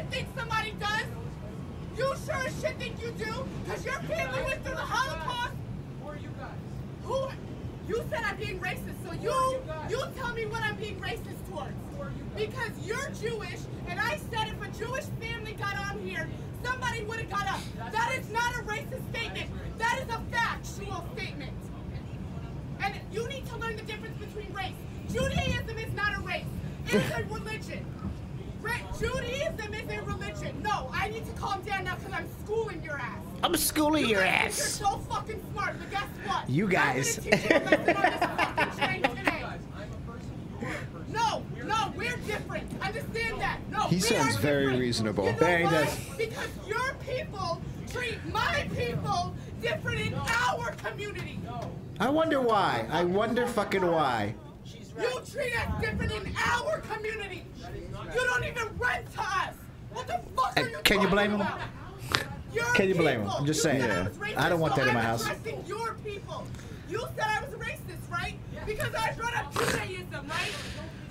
shit think somebody does. You sure as shit think you do. Because your family went through the Holocaust. Who are you guys? Who? You said I'm being racist, so you tell me what I'm being racist towards. Because you're Jewish, and I said if a Jewish family got on here, somebody would have got up. That is not a racist statement. That is a factual statement. And you need to learn the difference between race. Judaism is not a race. It's a religion. Judaism is a religion. No, I need to calm down now because I'm schooling your ass. I'm schooling your ass. You're so fucking smart, but guess what? You guys. I'm gonna teach you a lesson on this fucking train today. No, we're different. Understand that. No, he sounds very different. reasonable. You know Very why? does. Because your people treat my people different in our community. I wonder why. I wonder fucking why. You treat us different in our community. You don't even rent to us. What the fuck are you Can you blame him? about? Can you blame him? I'm just saying. Yeah. I don't want that in my house. I'm addressing your people. You said I was racist, right? Because I brought up Judaism, right?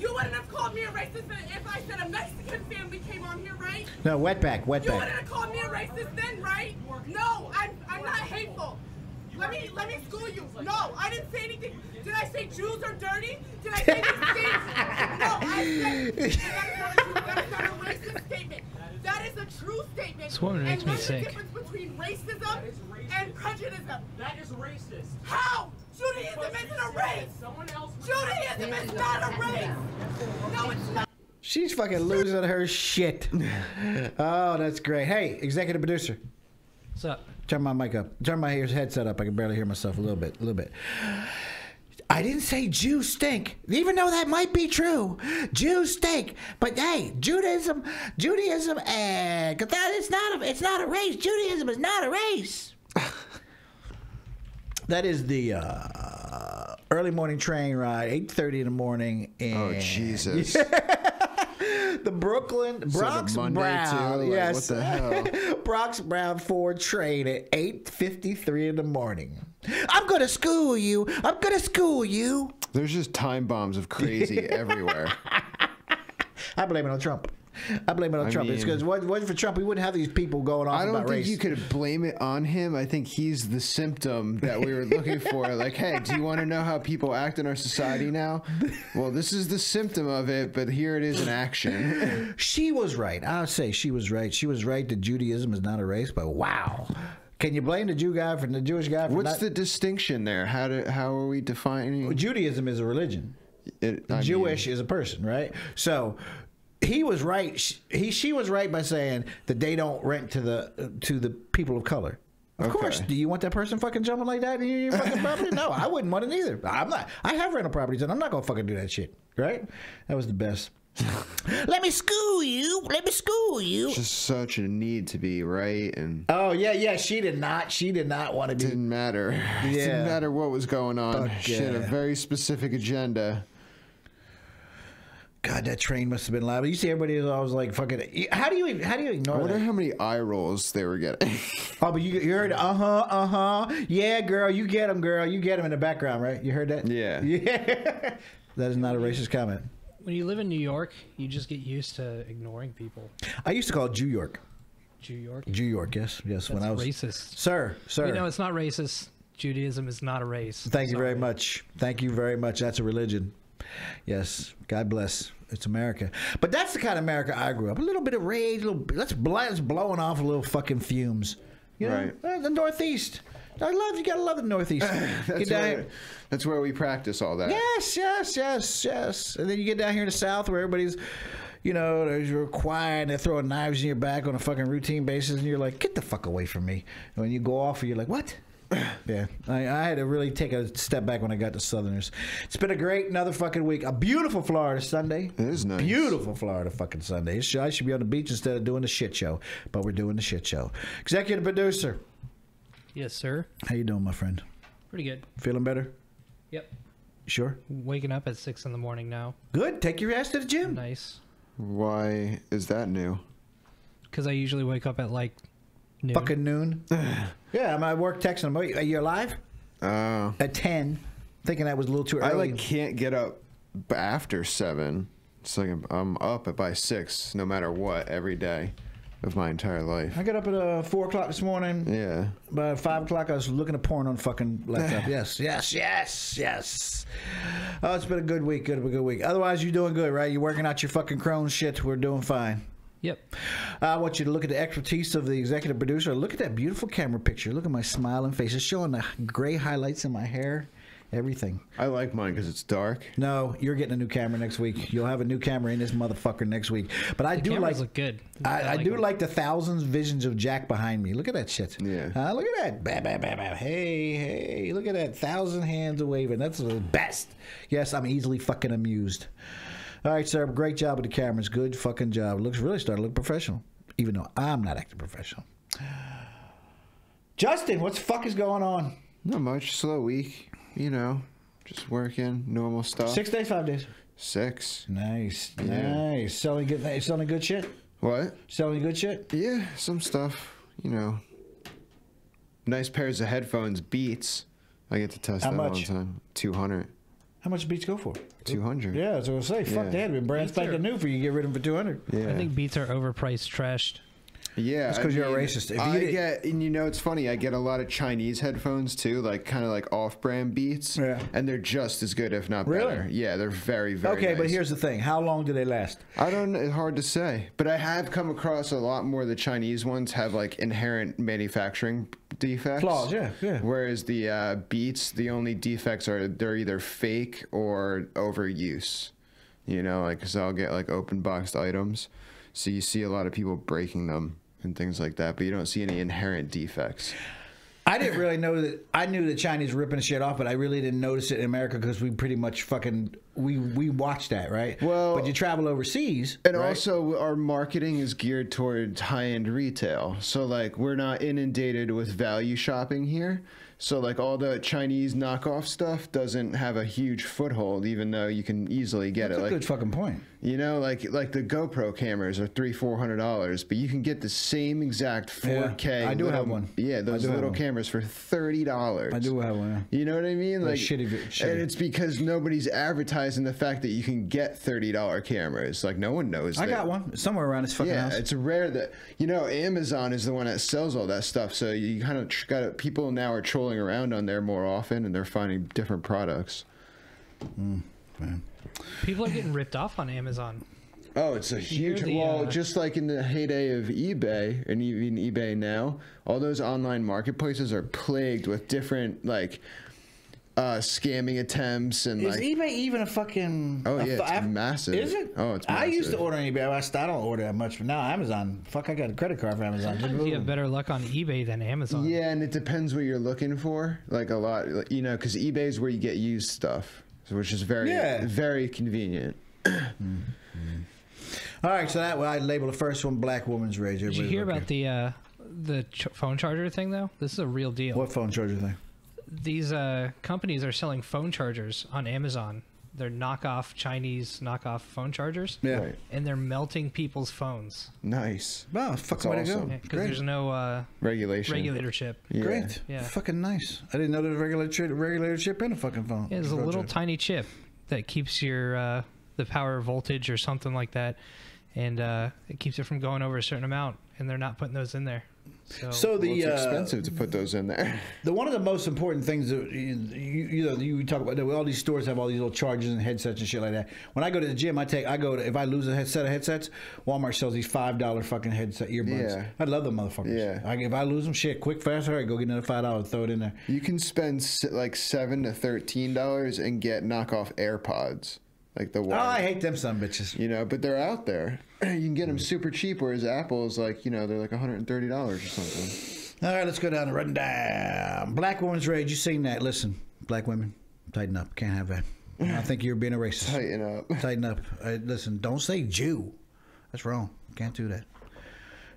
You wouldn't have called me a racist if I said a Mexican family came on here, right? No, wetback. You wouldn't have called me a racist then, right? No, I'm not hateful. Let me school you. No, I didn't say anything. Did I say Jews are dirty? Did I say these things? No, I said that's not a racist statement. That is a true statement. This woman makes me sick. And there's a difference between racism and prejudice. That is racist. How? Judaism isn't a race. Judaism is not a race. No, it's not. She's fucking losing her shit. Oh, that's great. Hey, executive producer. What's up? Turn my mic up. Turn my headset up. I can barely hear myself a little bit. I didn't say Jews stink, even though that might be true. Jews stink, but hey, Judaism, it's not a race. Judaism is not a race. That is the early morning train ride, 8:30 in the morning. Oh Jesus. The Bronx Monday Brown, too? Like, yes, what the hell? Bronx Brown Ford train at 8:53 in the morning. I'm gonna school you. There's just time bombs of crazy everywhere. I blame it on Trump. It's because if it wasn't for Trump, we wouldn't have these people going off I don't about think race. you could blame it on him. I think he's the symptom that we were looking for. Like, hey, do you want to know how people act in our society now? Well, this is the symptom of it, but here it is in action. She was right. I'll say she was right. She was right that Judaism is not a race, but wow. Can you blame the Jewish guy for What's the distinction there? How are we defining? Judaism is a religion. Jewish is a person, right? So he was right. She was right by saying that they don't rent to the people of color. Of course. Do you want that person fucking jumping like that in your fucking property? No, I wouldn't want it either. I'm not. I have rental properties and I'm not gonna fucking do that shit. Right? That was the best. Let me school you. Just such a need to be right, and oh yeah. She did not want to be. Didn't matter. Yeah. It didn't matter what was going on. She had a very specific agenda. God, that train must have been loud. You see, everybody was always like, "Fucking." How do you ignore? I wonder that? how many eye rolls they were getting. Oh, but you heard, yeah, girl, you get them in the background, right? You heard that? Yeah. That is not a racist comment. When you live in New York, you just get used to ignoring people. I used to call it Jew York. Jew York? Jew York, yes. That's when I was racist. Sir. No, it's not racist. Judaism is not a race. Thank you very much. That's a religion. Yes. God bless. It's America. But that's the kind of America I grew up. A little bit of rage. Let's blowing off a little fucking fumes. You know? Right. The Northeast. You gotta love the Northeast. That's where we practice all that. Yes. And then you get down here in the South where everybody's, they're quiet and they're throwing knives in your back on a fucking routine basis, and you're like, get the fuck away from me. And when you go off, you're like, what? Yeah, I had to really take a step back when I got to Southerners. It's been another fucking week. A beautiful Florida Sunday. It is nice. Beautiful Florida fucking Sunday. I should be on the beach instead of doing the shit show, but we're doing the shit show. Executive producer. Yes, sir. How you doing, my friend? Pretty good. Feeling better? Yep. Sure? Waking up at 6 in the morning now. Good. Take your ass to the gym. Nice. Why is that new? Because I usually wake up at like noon. Fucking noon. Yeah, I work texting them. Are you alive? At 10. Thinking that was a little too early. I can't get up after 7. It's like I'm up by 6 no matter what every day of my entire life. I got up at 4 o'clock this morning. Yeah. By 5 o'clock, I was looking at porn on fucking laptop. Yes. Oh, it's been a good week. Otherwise, you're doing good, right? You're working out your fucking Crohn's shit. We're doing fine. Yep. I want you to look at the expertise of the executive producer. Look at that beautiful camera picture. Look at my smiling face. It's showing the gray highlights in my hair. Everything. I like mine because it's dark. No, you're getting a new camera next week. You'll have a new camera in this motherfucker next week. But I do like. Look good. I do like the thousands visions of Jack behind me. Look at that shit. Yeah. Look at that. Bam, bam, bam, bam. Hey. Look at that. 1,000 hands a waving. That's the best. Yes, I'm easily fucking amused. All right, sir. Great job with the cameras. Good fucking job. Looks really starting to look professional, even though I'm not acting professional. Justin, what the fuck is going on? Not much. Slow week. You know, just working, normal stuff. 6 days, 5 days. 6. Nice. Yeah. Selling good shit. What? Selling good shit. Yeah, some stuff. You know, nice pairs of headphones, Beats. I get to test that all the time. 200. How much Beats go for? 200. Yeah, that's what I was saying. Fuck that. Been brand spanking new for you. Get rid of them for 200. Yeah. I think Beats are overpriced, trashed. Yeah, it's because you're a racist. And you know, it's funny. I get a lot of Chinese headphones too, like kind of like off-brand Beats. Yeah, and they're just as good, if not better. Really? Yeah, they're very, very. Okay, nice. but here's the thing: how long do they last? I don't know. It's hard to say, but I have come across a lot more of the Chinese ones have like inherent manufacturing defects, flaws. Yeah. Whereas the Beats, the only defects are they're either fake or overuse. You know, like because I'll get like open boxed items, so you see a lot of people breaking them and things like that, but you don't see any inherent defects. I didn't really know that. I knew the Chinese were ripping shit off, but I really didn't notice it in America because we pretty much fucking we watch that, right? Well, but you travel overseas, and right? also our marketing is geared towards high-end retail, so like we're not inundated with value shopping here. So like all the Chinese knockoff stuff doesn't have a huge foothold, even though you can easily get That's it. a like, good fucking point. You know, like the GoPro cameras are $300-400, but you can get the same exact 4K. Yeah, I do have one. Yeah, those little cameras for $30. I do have one. Yeah. You know what I mean? Like shitty. And it's because nobody's advertising the fact that you can get $30 cameras. Like no one knows. I got one somewhere around this fucking house. Yeah, it's rare that Amazon is the one that sells all that stuff. So you kind of got people now are trolling around on there more often, and they're finding different products. Man. People are getting ripped off on Amazon. Oh, it's a huge... just like in the heyday of eBay, and even eBay now, all those online marketplaces are plagued with different, like, scamming attempts and, Is eBay even a fucking... Oh, yeah, it's massive. Is it? Oh, it's massive. I used to order on eBay. I don't order that much. But now Amazon... Fuck, I got a credit card for Amazon. Sometimes you have better luck on eBay than Amazon. Yeah, and it depends what you're looking for. Like, a lot... You know, because eBay is where you get used stuff, which is very convenient. All right, so I label the first one Black Woman's Rage. Did you hear about the phone charger thing, though? This is a real deal. What phone charger thing? These companies are selling phone chargers on Amazon. They're Chinese knockoff phone chargers. Yeah. Right. And they're melting people's phones. Nice. Wow, fucking way to go. Because there's no regulator chip. Yeah. Great. Yeah. Fucking nice. I didn't know there was a regulator chip in a fucking phone. Yeah, there's a little tiny chip that keeps your the power voltage or something like that, and it keeps it from going over a certain amount, and they're not putting those in there. So it's expensive to put those in there. One of the most important things that you talk about, all these stores have all these little chargers and headsets and shit like that. When I go to the gym, if I lose a set of headsets, Walmart sells these $5 fucking headset earbuds. Yeah. I love them motherfuckers. Yeah. If I lose them, shit, quick, fast, hurry, go get another $5, throw it in there. You can spend like $7 to $13 and get knockoff AirPods. Like the Oh, I hate them son bitches. You know, but they're out there. You can get them super cheap, whereas Apple is like, they're like $130 or something. All right, let's go down and run down. Black Woman's Rage, you seen that. Listen, black women, tighten up. Can't have that. I think you're being a racist. Tighten up. Tighten up. Listen, don't say Jew. That's wrong. Can't do that.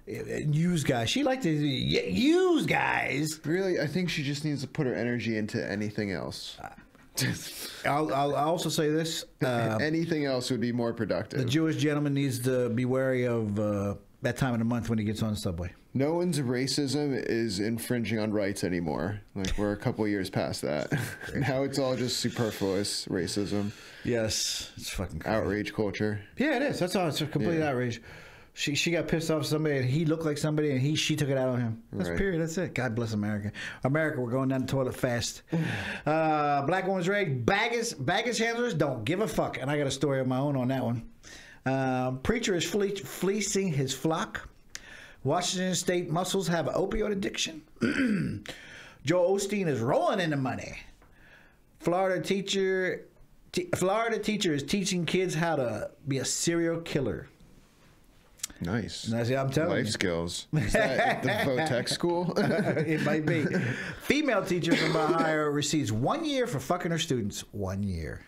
Use guys. She liked to use guys. Really? I think she just needs to put her energy into anything else. I'll also say this. Anything else would be more productive. The Jewish gentleman needs to be wary of that time of the month when he gets on the subway. No one's racism is infringing on rights anymore. Like, we're a couple of years past that. Now it's all just superfluous racism. Yes, it's fucking crazy. Outrage culture. Yeah, it is. That's all. It's a complete outrage. She got pissed off at somebody, and he looked like somebody, and she took it out on him. That's Right. period. That's it. God bless America. America, we're going down the toilet fast. Black woman's raid. Baggage handlers don't give a fuck. And I got a story of my own on that one. Preacher is fleecing his flock. Washington State Mussels have an opioid addiction. Joe Osteen is rolling in the money. Florida teacher is teaching kids how to be a serial killer. Nice. That's what I'm telling Life you. skills. Is that the Votech school? It might be. Female teacher from Ohio receives 1 year for fucking her students. 1 year.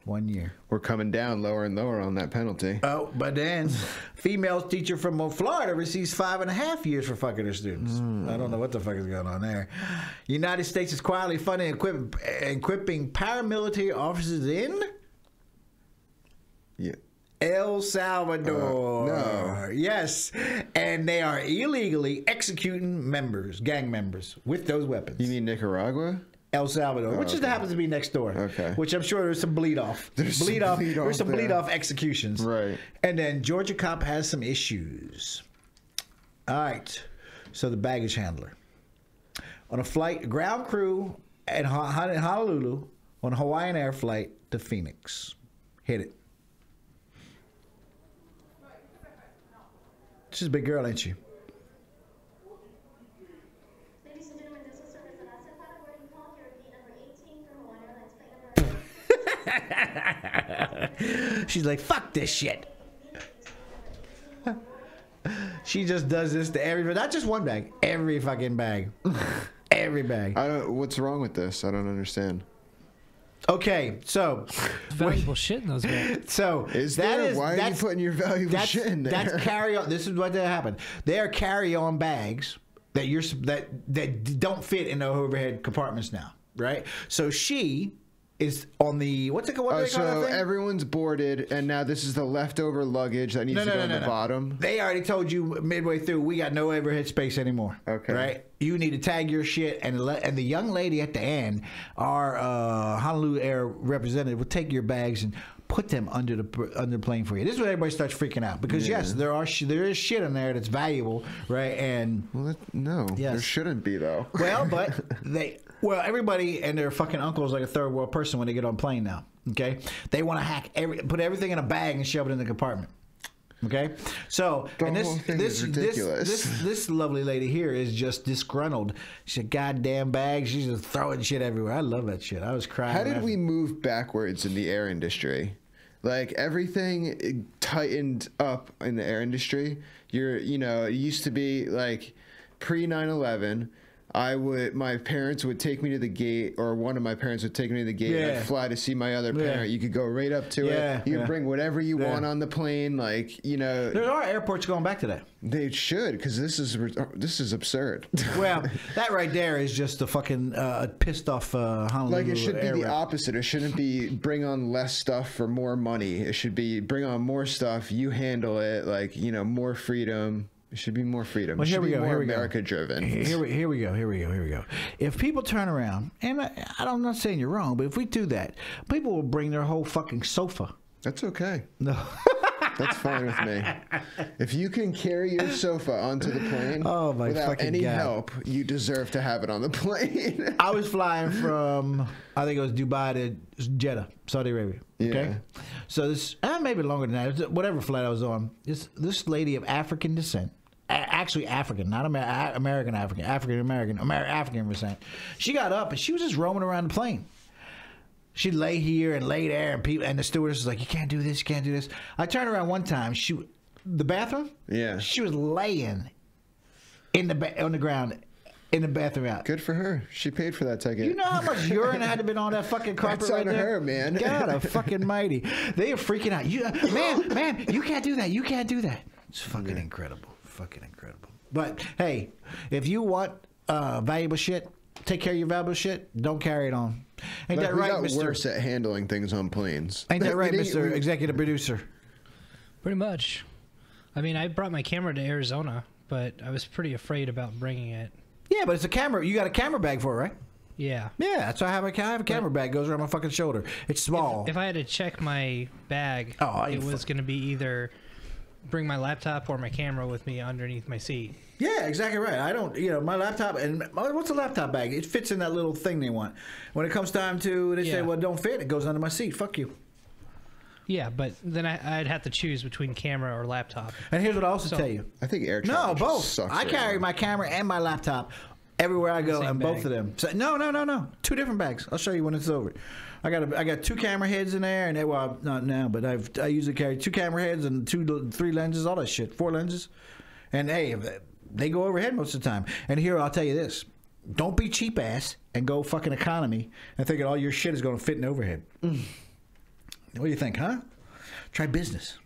1 year. We're coming down lower and lower on that penalty. Oh, but then female teacher from Florida receives 5.5 years for fucking her students. I don't know what the fuck is going on there. United States is quietly funding equipping paramilitary officers in El Salvador. No. Yes. And they are illegally executing gang members with those weapons. You mean Nicaragua? El Salvador, which just happens to be next door. Okay. Which I'm sure there's some bleed off. There's some bleed off executions. Right. And then Georgia cop has some issues. All right. So the baggage handler. On a flight, ground crew in Honolulu on a Hawaiian Air flight to Phoenix. Hit it. She's a big girl, ain't she? Ladies and gentlemen, this is service and asset pilot boarding call here at number 18 for Hawaiian Airlines flight number 18. She's like, fuck this shit. She just does this to every, not just one bag, every fucking bag. Every bag. What's wrong with this? I don't understand. Okay, so Valuable shit in those bags. So why are you putting your valuable shit in there? That's carry on. This is what happened. They are carry on bags that don't fit in the overhead compartments now, right? So she is on the what do they call that thing? Everyone's boarded, and now this is the leftover luggage that needs to go on the bottom. They already told you midway through we got no overhead space anymore. Okay, right? You need to tag your shit, and the young lady at the end, our Honolulu Air representative, will take your bags and put them under the plane for you. This is when everybody starts freaking out because yes, there is shit in there that's valuable, right? And there shouldn't be though. Well, but everybody and their fucking uncle is like a third world person when they get on plane now. Okay, they want to put everything in a bag and shove it in the compartment. Okay, so and this lovely lady here is just disgruntled. She said, "Goddamn bags!" She's just throwing shit everywhere. I love that shit. I was crying. How did we move backwards in the air industry? Like everything tightened up in the air industry. It used to be like pre 9/11. My parents would take me to the gate, or one of my parents would take me to the gate, and I'd fly to see my other parent. You could go right up to it. You can bring whatever you want on the plane. There are airports going back to that. They should, because this is absurd. Well, that right there is just a fucking pissed off Honolulu. Like it should be the opposite. It shouldn't be bring on less stuff for more money. It should be bring on more stuff. You handle it. More freedom. It should be more freedom. Well, here we go. America driven. Here we go. If people turn around, and I'm not saying you're wrong, but if we do that, people will bring their whole fucking sofa. That's okay. No. That's fine with me. If you can carry your sofa onto the plane without any help, you deserve to have it on the plane. I was flying from, I think it was Dubai to Jeddah, Saudi Arabia. Okay, so this maybe longer than that. Whatever flight I was on, this lady of African descent. Actually African, not American African, African descent. She got up and she was just roaming around the plane. She'd lay here and lay there, and the stewardess was like, "You can't do this, you can't do this." I turned around one time. The bathroom. Yeah. She was laying on the ground in the bathroom out. Good for her. She paid for that ticket. You know how much urine had to been on that fucking carpet That's right on there? her, man. God, a fucking mighty. They are freaking out. Man, you can't do that. You can't do that. It's fucking incredible. Fucking incredible. But hey, if you want valuable shit, take care of your valuable shit. Don't carry it on. Ain't that right, Mr.? Mr. Worse at handling things on planes. Ain't that right, Mr. Executive Producer? Pretty much. I mean, I brought my camera to Arizona, but I was pretty afraid about bringing it. Yeah, but it's a camera. You got a camera bag for it, right? Yeah. Yeah, that's why I have a camera bag. Goes around my fucking shoulder. It's small. If I had to check my bag, it was going to be either bring my laptop or my camera with me underneath my seat. Yeah, exactly right. I don't, my laptop, and what's a laptop bag? It fits in that little thing they want. When it comes time to, they say, well, it don't fit. It goes under my seat. Fuck you. Yeah, but then I'd have to choose between camera or laptop. And here's what I also tell you. I think air travel No, both. sucks I carry my camera and my laptop everywhere I go, and both of them. So, no. 2 different bags. I'll show you when it's over. I got 2 camera heads in there, and not now, but I usually carry 2 camera heads and 3 lenses, all that shit, 4 lenses. And hey, they go overhead most of the time. And here, I'll tell you this. Don't be cheap ass and go fucking economy and thinking all your shit is going to fit in overhead. What do you think, huh? Try business.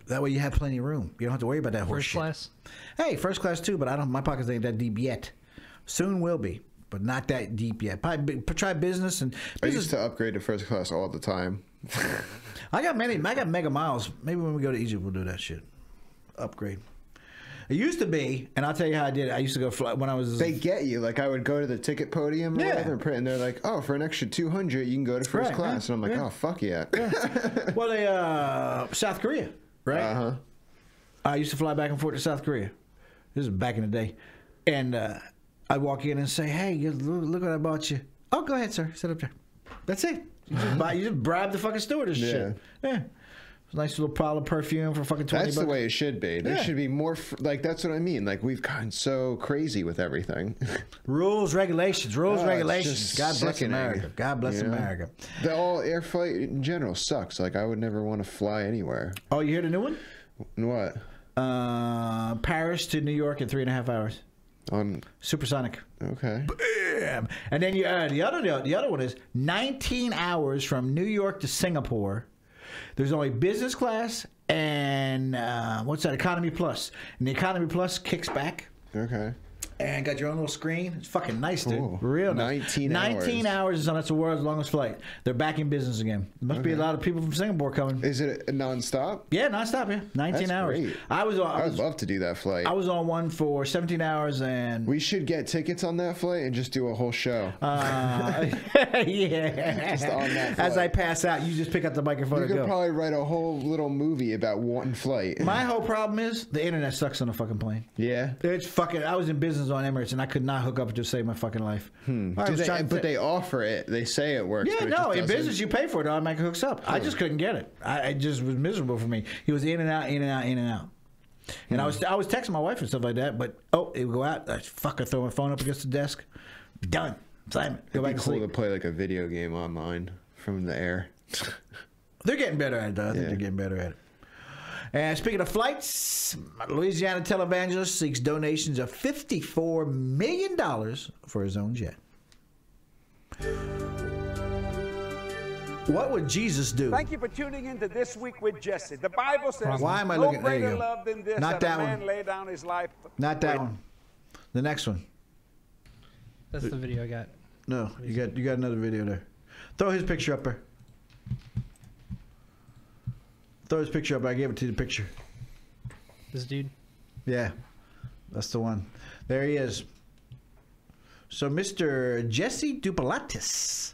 That way you have plenty of room. You don't have to worry about that horse First shit. class? Hey, first class too, but my pockets ain't that deep yet. Soon will be, but not that deep yet. Try business and I used to upgrade to first class all the time. I got mega miles. Maybe when we go to Egypt, we'll do that shit. Upgrade. It used to be, and I'll tell you how I did it. I used to go fly when I was. They get you. Like I would go to the ticket podium, or whatever, and they're like, "Oh, for an extra $200, you can go to first class." And I'm like, "Oh, fuck yeah!" Well, South Korea, right? I used to fly back and forth to South Korea. This is back in the day, and I'd walk in and say, "Hey, look what I bought you." Oh, go ahead, sir. Sit up there. That's it. You just bribe the fucking stewardess shit. Yeah. Nice little bottle of perfume for fucking $20. That's the way it should be. There should be more. That's what I mean. Like we've gotten so crazy with everything. Rules, regulations. Just God bless sickening. America. God bless America. The all air flight in general sucks. Like I would never want to fly anywhere. Oh, you hear the new one? What? Paris to New York in 3.5 hours. On supersonic. Okay. Bam. And then the other one is 19 hours from New York to Singapore. There's only business class and what's that? Economy Plus. And the Economy Plus kicks back. Okay. And got your own little screen. It's fucking nice, dude. Ooh, Real nice. 19 hours. That's the world's longest flight. They're back in business again. There must be a lot of people from Singapore coming. Is it nonstop? Yeah, nonstop. Yeah, 19 hours. Great. I would love to do that flight. I was on one for 17 hours, and we should get tickets on that flight and just do a whole show. Yeah. Just on that flight. As I pass out, you just pick up the microphone. You and could go. probably write a whole little movie about one flight. My whole problem is the internet sucks on the fucking plane. Yeah. It's fucking. I was in business on Emirates, and I could not hook up to save my fucking life. But they offer it. They say it works. Yeah, but no. it In just business, you pay for it. It automatically hooks up. I just couldn't get it. It just was miserable for me. He was in and out, in and out, in and out. And I was texting my wife and stuff like that. But it would go out. I throw my phone up against the desk. Done. Simon, go back It'd be to cool sleep. to play like a video game online from the air. They're getting better at it, though. I think they're getting better at it. And speaking of flights, Louisiana televangelist seeks donations of $54 million for his own jet. What would Jesus do? Thank you for tuning in to This Week with Jesse. The Bible says, Why am I no looking? There you greater go. love than this, Not that that a man one. lay down his life. Not that one. The next one. That's the video I got. No, you got another video there. Throw his picture up there. Throw his picture up. I gave it to you, the picture. This dude. Yeah, that's the one. There he is. So Mr. Jesse Duplantis.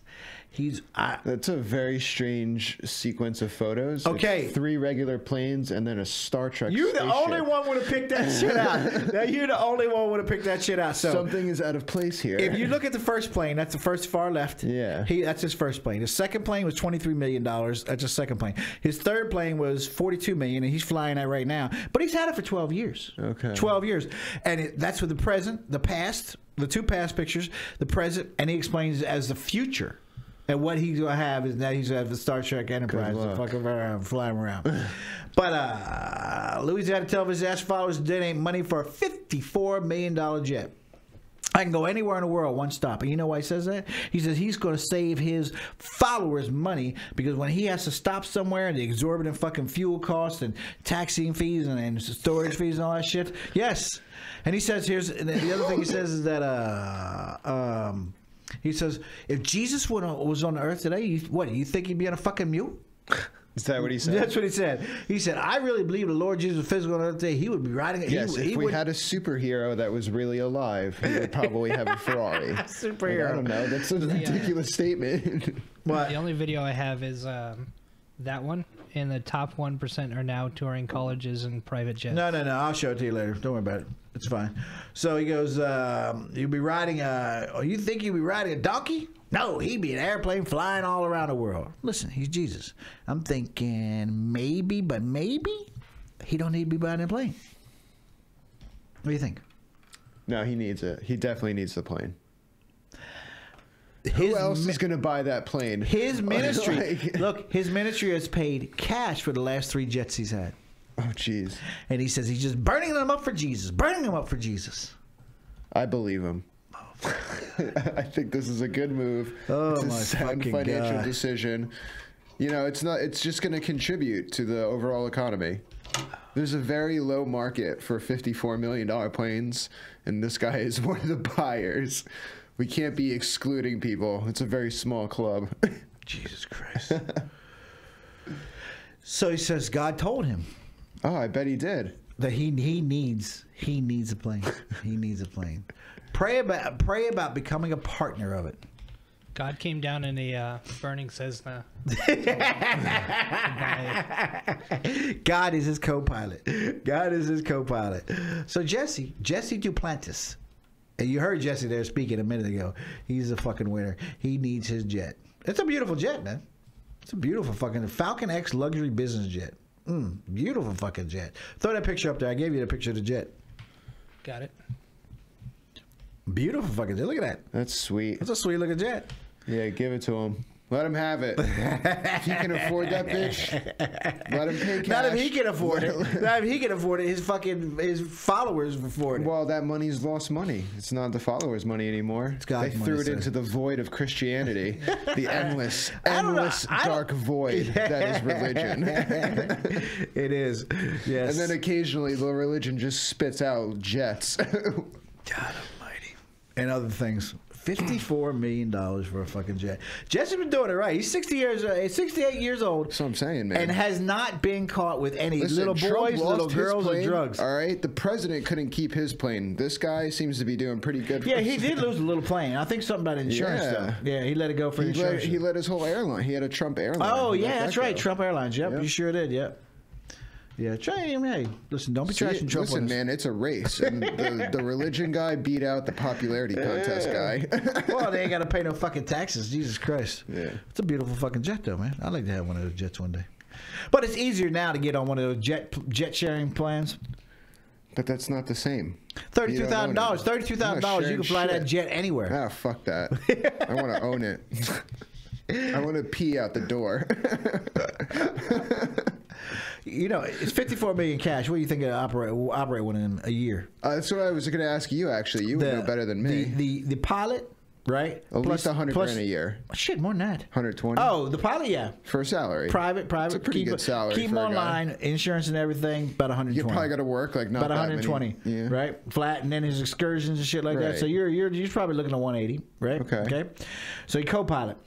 That's a very strange sequence of photos. Okay. It's 3 regular planes and then a Star Trek You're the spaceship. only one would have picked that shit out. Now, you're the only one would have picked that shit out. So something is out of place here. if you look at the first plane, that's the first far left. Yeah. That's his first plane. His second plane was $23 million. That's his second plane. His third plane was $42 million, and he's flying that right now. But he's had it for 12 years. Okay. 12 years. And that's with the present, the past, the 2 past pictures, the present, and he explains it as the future. And what he's going to have is that he's going to have the Star Trek Enterprise to fucking around, flying around. But Louisiana television asked followers to donate money for a $54 million jet. I can go anywhere in the world, one stop. And you know why he says that? He says he's going to save his followers money because when he has to stop somewhere, the exorbitant fucking fuel costs and taxiing fees and storage fees and all that shit. Yes. And he says, the other thing he says is that, he says, if Jesus was on the earth today, what, you think he'd be on a fucking mule? Is that what he said? That's what he said. He said, I really believe the Lord Jesus was physical on another day. He would be riding it. Yes, if we had a superhero that was really alive, he would probably have a Ferrari. Superhero. Like, I don't know. That's a ridiculous statement. What? The only video I have is that one, and the top 1% are now touring colleges and private jets. No. I'll show it to you later. Don't worry about it. It's fine. So he goes, you'll be riding you think you'll be riding a donkey? No, he'd be an airplane flying all around the world. Listen, he's Jesus. I'm thinking maybe he don't need to be buying a plane. What do you think? No, he needs it. He definitely needs the plane. Who else is going to buy that plane? His ministry. Look, his ministry has paid cash for the last 3 jets he's had. Oh, jeez. And he says he's just burning them up for Jesus. Burning them up for Jesus. I believe him. I think this is a good move. Oh, it's a my sound fucking financial God. decision. You know, it's just going to contribute to the overall economy. There's a very low market for $54 million planes, and this guy is one of the buyers. We can't be excluding people. It's a very small club. Jesus Christ. So he says God told him Oh, I bet he did. that he needs a plane. He needs a plane. Pray about becoming a partner of it. God came down in a burning Cessna. God is his co-pilot. God is his co-pilot. So Jesse Duplantis, and you heard Jesse there speaking a minute ago. He's a fucking winner. He needs his jet. It's a beautiful jet, man. It's a beautiful fucking Falcon X luxury business jet. Beautiful fucking jet. Throw that picture up there. I gave you the picture of the jet. Got it. Beautiful fucking jet. Look at that. That's sweet. That's a sweet looking jet. Yeah, give it to him. Let him have it. If he can afford that bitch, let him pay cash. Not if he can afford it. Not if he can afford it. His followers afford it. Well, that money's lost money. It's not the followers' money anymore. It's God's they money, threw it sir. into the void of Christianity, the endless I don't know. dark void that is religion. It is. Yes. And then occasionally the religion just spits out jets. God almighty. And other things. $54 million for a fucking jet. Jesse's been doing it right. He's 68 years old. That's what I'm saying, man. And has not been caught with any Listen, little Trump boys, lost little his girls, or plane, drugs. All right, the president couldn't keep his plane. This guy seems to be doing pretty good. Yeah, he did lose a little plane. I think something about insurance, Yeah. though. Yeah, he let it go for He insurance. let his whole airline. He had a Trump airline. Oh, He let yeah, that that's right. go. Trump Airlines. Yep, Yep. you sure did. Yep. Yeah, hey, listen, don't be trashing Trump. Listen, on us. man, it's a race, and the religion guy beat out the popularity contest guy. Well, they ain't got to pay no fucking taxes. Jesus Christ. Yeah. It's a beautiful fucking jet, though, man. I'd like to have one of those jets one day. But it's easier now to get on one of those jet sharing plans. But that's not the same. $32,000. $32,000. You can fly that shit. jet anywhere. Ah, fuck that. I want to own it. I want to pee out the door. You know, it's $54 million cash. What do you think it'll operate one in a year? That's what I was going to ask you. Actually, you would know better than me. The pilot, right? At least $100 grand a year. Shit, more than that. 120. Oh, the pilot, yeah. For a salary. Private. It's a pretty good salary. Keep for them a guy. online, insurance and everything. About 120. You probably got to work like not about that 120, many. Yeah. right? Flat, and then his excursions and shit like that. Right. So you're probably looking at 180, right? Okay. So you co-pilot,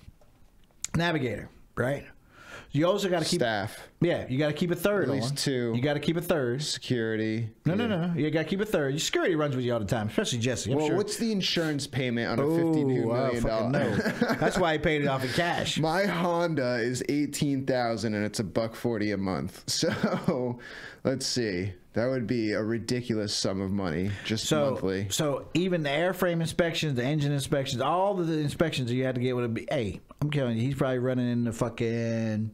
navigator, right? You also got to keep Staff. Yeah, you got to keep a third. At least on. 2. You got to keep a third. Security. No. You got to keep a third. Your security runs with you all the time, especially Jesse. I'm Well, sure. what's the insurance payment on a $52 fucking million? no. That's why he paid it off in cash. My Honda is $18,000 and it's $140 a month. So let's see. That would be a ridiculous sum of money just monthly. So even the airframe inspections, the engine inspections, all of the inspections that you had to get would be. Hey, I'm telling you, he's probably running in the fucking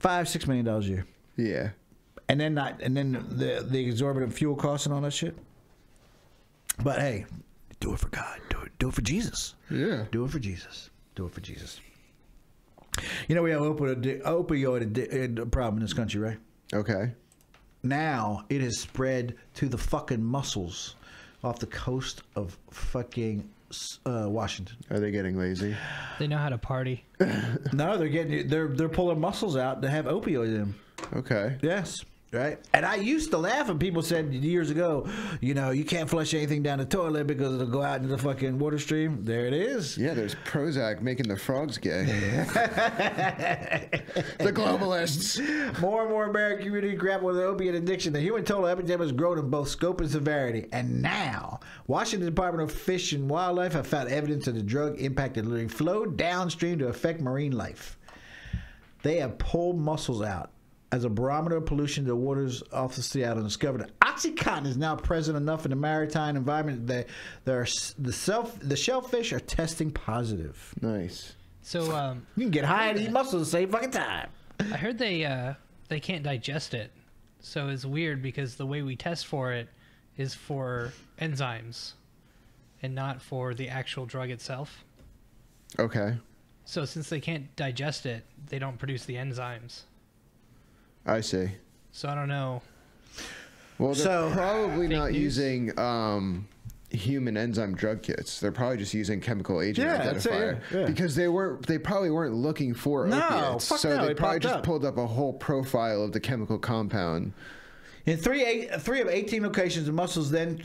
$5-6 million a year. Yeah. And then the exorbitant fuel costs and all that shit. But hey, do it for God. Do it for Jesus. Yeah. Do it for Jesus. Do it for Jesus. You know we have opioid problem in this country, right? Okay. Now it has spread to the fucking Mussels off the coast of fucking Washington. Are they getting lazy? They know how to party. No, they're pulling mussels out to have opioids in them. Okay. Yes. Right? And I used to laugh when people said years ago, you know, you can't flush anything down the toilet because it'll go out into the fucking water stream. There it is. Yeah, there's Prozac making the frogs gay. The globalists. More and more American community grapple with the opiate addiction. The human total epidemic has grown in both scope and severity. And now, Washington Department of Fish and Wildlife have found evidence that the drug impacted literally flowed downstream to affect marine life. They have pulled mussels out as a barometer of pollution to the waters off of Seattle and discovered that OxyContin is now present enough in the maritime environment that the shellfish are testing positive. Nice. So you can get high and eat mussels at the same fucking time. I heard they can't digest it, so it's weird because the way we test for it is for enzymes and not for the actual drug itself. Okay. So since they can't digest it, they don't produce the enzymes. I see. So I don't know. Well, they're probably not news. using human enzyme drug kits. They're probably just using chemical agent identifier because they probably weren't looking for opiates. So they probably just pulled up a whole profile of the chemical compound. In three of 18 locations, the mussels then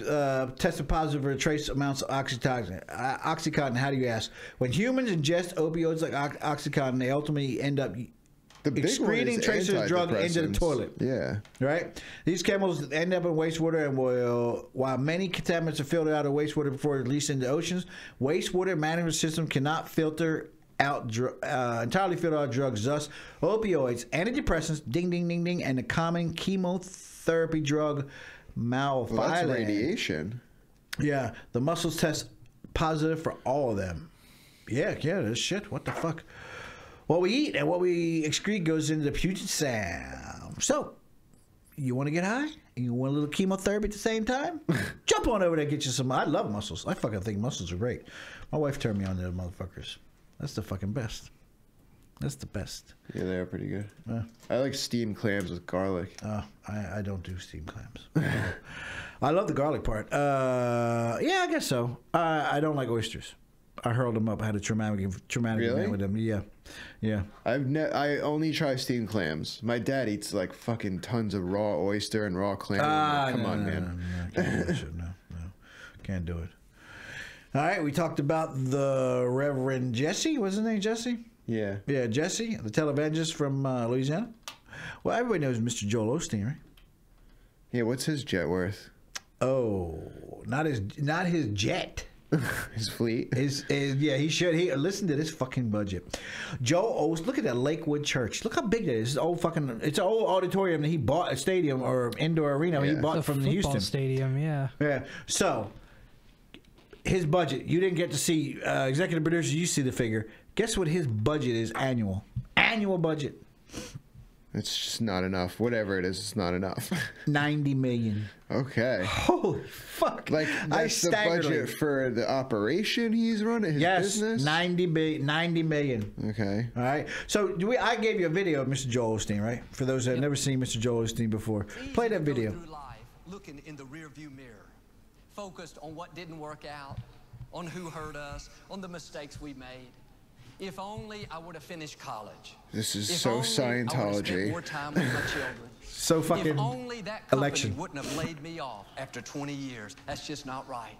tested positive for trace amounts of OxyContin. OxyContin, how do you ask? When humans ingest opioids like OxyContin, they ultimately end up excreting traces of drug into the toilet. Yeah. Right? These chemicals end up in wastewater, and while many contaminants are filtered out of wastewater before released into oceans, wastewater management system cannot filter out entirely filter out drugs. Thus, opioids, antidepressants, ding, ding, ding, ding, and the common chemotherapy drug maltodextrin. Well, that's radiation. Yeah, the mussels test positive for all of them. Yeah, this shit. What the fuck? What we eat and what we excrete goes into the Puget Sound. So, you want to get high? You want a little chemotherapy at the same time? Jump on over there and get you some. I love mussels. I fucking think mussels are great. My wife turned me on to those motherfuckers. That's the fucking best. That's the best. Yeah, they are pretty good. I like steamed clams with garlic. I don't do steamed clams. I love the garlic part. Yeah, I guess so. I don't like oysters. I hurled them up. I had a traumatic event with them. Yeah. I only try steamed clams. My dad eats like fucking tons of raw oyster and raw clam. Come on, man. No, can't do it. All right, we talked about the Reverend Jesse. What's his name, Jesse? Yeah. Yeah, Jesse, the televangelist from Louisiana. Well, everybody knows Mr. Joel Osteen, right? Yeah, what's his jet worth? Oh, not his jet. His fleet. He should. Listen to this fucking budget. Joel Osteen, look at that Lakewood Church. Look how big that is. It's an old auditorium that he bought, a stadium or indoor arena he bought from the Houston stadium. Yeah. So his budget. You didn't get to see executive producer. You see the figure. Guess what his budget is annual? Annual budget. It's just not enough. Whatever it is, it's not enough. $90 million. Okay. Holy fuck! Like that's the budget for the operation he's running. His business. $90 million. Okay. All right. So I gave you a video of Mr. Joel Osteen, right? For those that have never seen Mr. Joel Osteen before, play that video. Through life, looking in the rearview mirror, focused on what didn't work out, on who hurt us, on the mistakes we made. If only I would have finished college. This is so Scientology. More time with my children. So fucking if only that company election. wouldn't have laid me off after 20 years. That's just not right.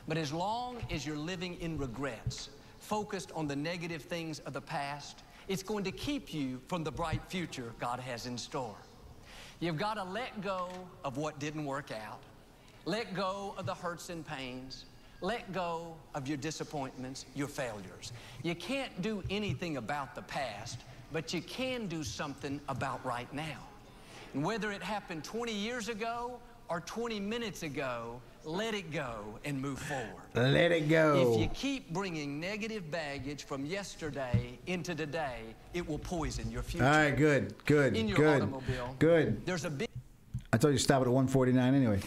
But as long as you're living in regrets, focused on the negative things of the past, it's going to keep you from the bright future God has in store. You've got to let go of what didn't work out. Let go of the hurts and pains. Let go of your disappointments, your failures. You can't do anything about the past, but you can do something about right now. And whether it happened 20 years ago or 20 minutes ago, let it go and move forward. Let it go. If you keep bringing negative baggage from yesterday into today, it will poison your future. All right, good. In your automobile, there's a big... I told you to stop it at 149 anyway.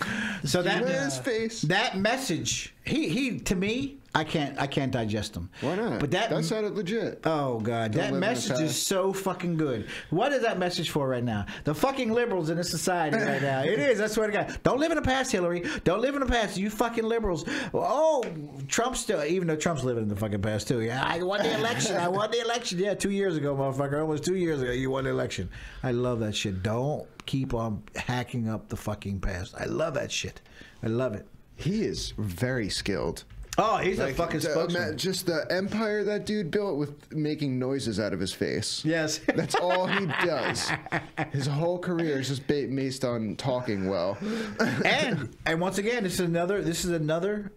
So that his face. That message, he to me, I can't digest them. Why not? But that sounded legit. Oh God, that message is so fucking good. What is that message for right now? The fucking liberals in this society right now. It is. I swear to God. Don't live in the past, Hillary. Don't live in the past. You fucking liberals. Oh, Trump's still. Even though Trump's living in the fucking past too. Yeah, I won the election. I won the election. Yeah, 2 years ago, motherfucker. Almost 2 years ago, you won the election. I love that shit. Don't keep on hacking up the fucking past. I love that shit. I love it. He is very skilled. Oh, he's a fucking spokesman. Just the empire that dude built with making noises out of his face. Yes. That's all he does. His whole career is just based on talking well. and once again, this is another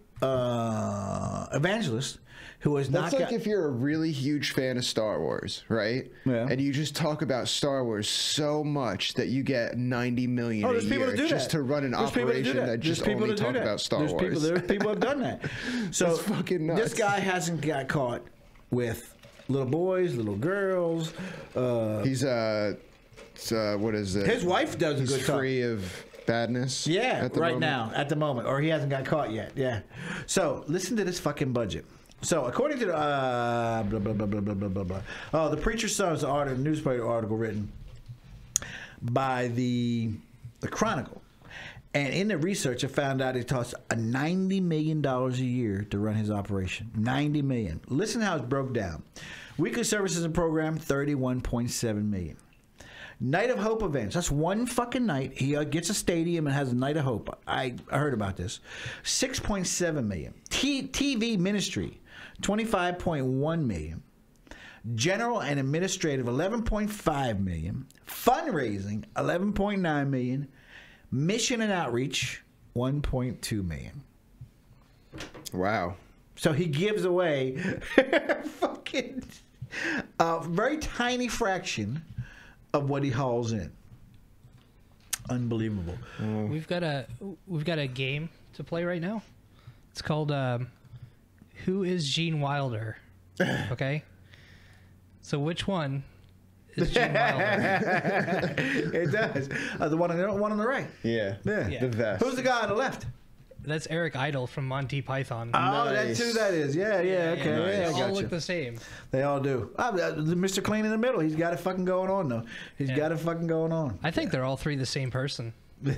evangelist who has not. That's like if you're a really huge fan of Star Wars, right? Yeah. And you just talk about Star Wars so much that you get 90 million a year just to run an operation that just only talk about Star Wars. There's people who have done that. So that's fucking nuts. This guy hasn't got caught with little boys, little girls. He's what is it? His wife does a good job. Free of badness. Yeah, right now at the moment, or he hasn't got caught yet. Yeah. So listen to this fucking budget. So, according to the blah, blah, blah, blah, blah, blah, blah, blah. Oh, the Preacher's Son is a newspaper article written by the Chronicle. And in the research, I found out it costs $90 million a year to run his operation. $90 million. Listen how it's broke down. Weekly services and program, $31.7 million. Night of Hope events. That's one fucking night. He gets a stadium and has a Night of Hope. I heard about this. $6.7 million. TV ministry, $25.1 million. General and administrative, $11.5 million. Fundraising, $11.9 million. Mission and outreach, $1.2 million. Wow. So he gives away fucking a very tiny fraction of what he hauls in. Unbelievable. We've got a game to play right now. It's called Who is Gene Wilder? Okay. So which one is Gene Wilder? It does. The one on the right. Yeah. Yeah. The vest. Who's the guy on the left? That's Eric Idle from Monty Python. Oh, Nice. that's who that is. Yeah, okay. Yeah, Yeah, they I all got look you. the same. They all do. Mr. Clean in the middle. He's got it fucking going on, though. He's got it fucking going on. I think they're all three the same person. Yeah.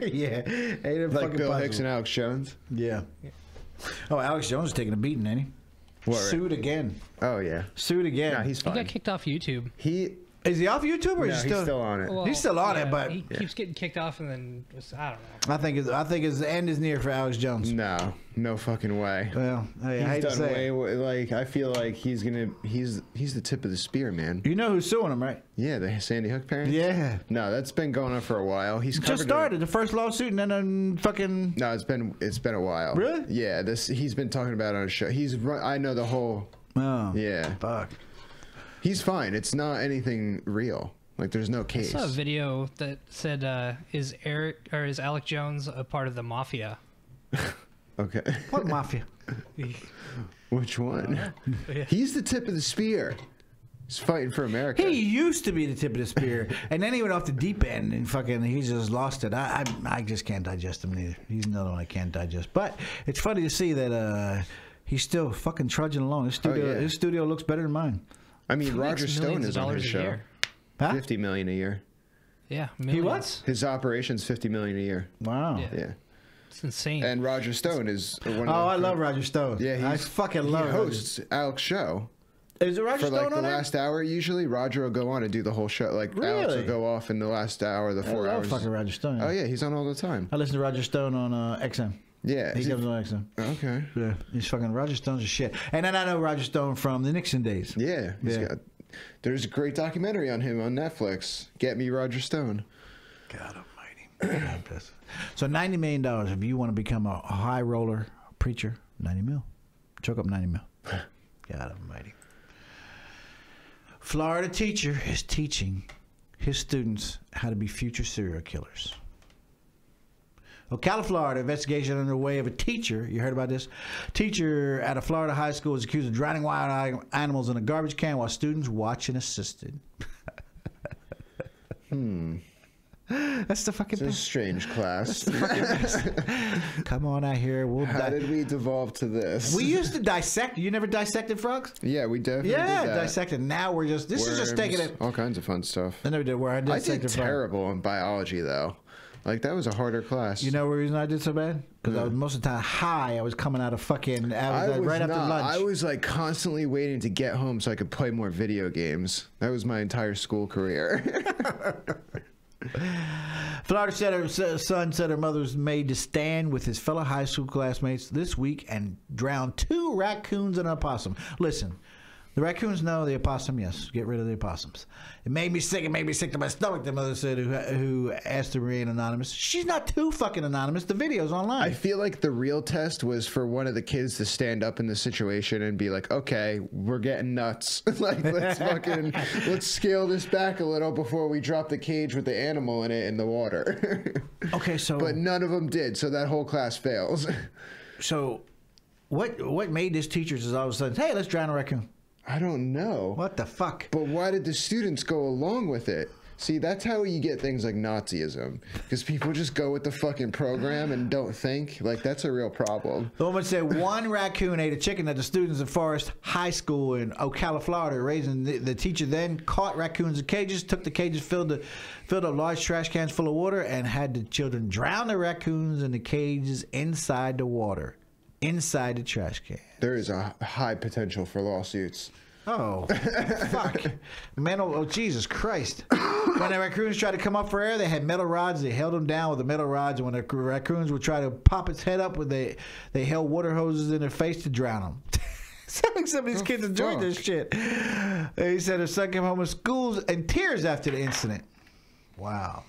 Ain't it Like fucking Bill possible? Hicks and Alex Jones. Yeah. Oh, Alex Jones is taking a beating, ain't he? What, Sued again. Oh yeah. Sued again. No, he's He fine. got kicked off YouTube. Is he off YouTube or No, is he he's still on it. Well, He's still on it, yeah, but he keeps getting kicked off, and then I don't know. I think his end is near for Alex Jones. No fucking way. Well, hey, I hate He's to done say way it. like I feel like he's the tip of the spear, man. You know who's suing him, right? Yeah, the Sandy Hook parents. Yeah. No, that's been going on for a while. He's Just started the first lawsuit and then fucking. No, it's been a while. Really? Yeah. He's been talking about it on a show. I know the whole. Oh. Yeah. Fuck. He's fine. It's not anything real. Like there's no case. I saw a video that said, "Is Alex Jones a part of the mafia?" Okay. What mafia? Which one? He's the tip of the spear. He's fighting for America. He used to be the tip of the spear, and then he went off the deep end, and fucking he just lost it. I just can't digest him neither. He's another one I can't digest. But it's funny to see that he's still fucking trudging along. His studio looks better than mine. I mean, He Roger makes Stone millions is of on his dollars a show. year. Huh? $50 million a year. Yeah, He millions. what? His operation's $50 million a year. Wow. Yeah. Yeah. It's insane. And Roger Stone is one of Oh, I love Roger Stone. Yeah, I fucking love He Roger. hosts Alex's show. Is it Roger For like Stone the on there? last hour, usually Roger will go on and do the whole show. Like Alex Really? will go off in the last hour, the I 4 love hours. fucking Roger Stone. Oh yeah, he's on all the time. I listen to Roger Stone on XM. Yeah, He comes on XM. Okay. Yeah, he's fucking Roger Stone's a shit. And then I know Roger Stone from the Nixon days. Yeah, Yeah. There's a great documentary on him on Netflix. Get Me Roger Stone. God almighty. So $90 million if you want to become a high roller preacher, 90 mil. Choke up 90 mil. God almighty. Florida teacher is teaching his students how to be future serial killers. Ocala, Florida, investigation underway of a teacher. You heard about this? Teacher at a Florida high school is accused of drowning wild animals in a garbage can while students watch and assisted. That's the fucking It's a best. strange class. Come on out here. How did we devolve to this? We used to dissect. You never dissected frogs? Yeah, we definitely did that. Dissected. Now we're just. This is just taking it. All kinds of fun stuff. I never did where I I did dissected frogs. terrible in biology though. Like that was a harder class. You know the reason I did so bad? Because I was most of the time high. I was coming out of fucking. I was right after not. lunch. I was like constantly waiting to get home so I could play more video games. That was my entire school career. Florida said her son said her mother was made to stand with his fellow high school classmates this week and drown 2 raccoons and an opossum. Listen, the raccoons know, the opossum, yes. Get rid of the opossums. It made me sick. It made me sick to my stomach, the mother said, who asked to remain anonymous. She's not too fucking anonymous. The video's online. I feel like the real test was for one of the kids to stand up in the situation and be like, okay, we're getting nuts. Like, let's scale this back a little before we drop the cage with the animal in it in the water. Okay, so. But none of them did, so that whole class fails. So, what made this teacher just all of a sudden, hey, let's drown a raccoon? I don't know. What the fuck? But why did the students go along with it? See, that's how you get things like Nazism. Because people just go with the fucking program and don't think. Like, that's a real problem. The woman said 1 raccoon ate a chicken that the students at Forest High School in Ocala, Florida, raising. The teacher then caught raccoons in cages, took the cages, filled up large trash cans full of water, and had the children drown the raccoons in the cages inside the water, inside the trash can. There is a high potential for lawsuits. Oh, fuck. Man, oh, Jesus Christ. When the raccoons tried to come up for air, they had metal rods. They held them down with the metal rods. And when the raccoons would try to pop its head up, they held water hoses in their face to drown them. Sounds like some of these kids enjoyed this shit. He said her son came home from school in tears after the incident. Wow.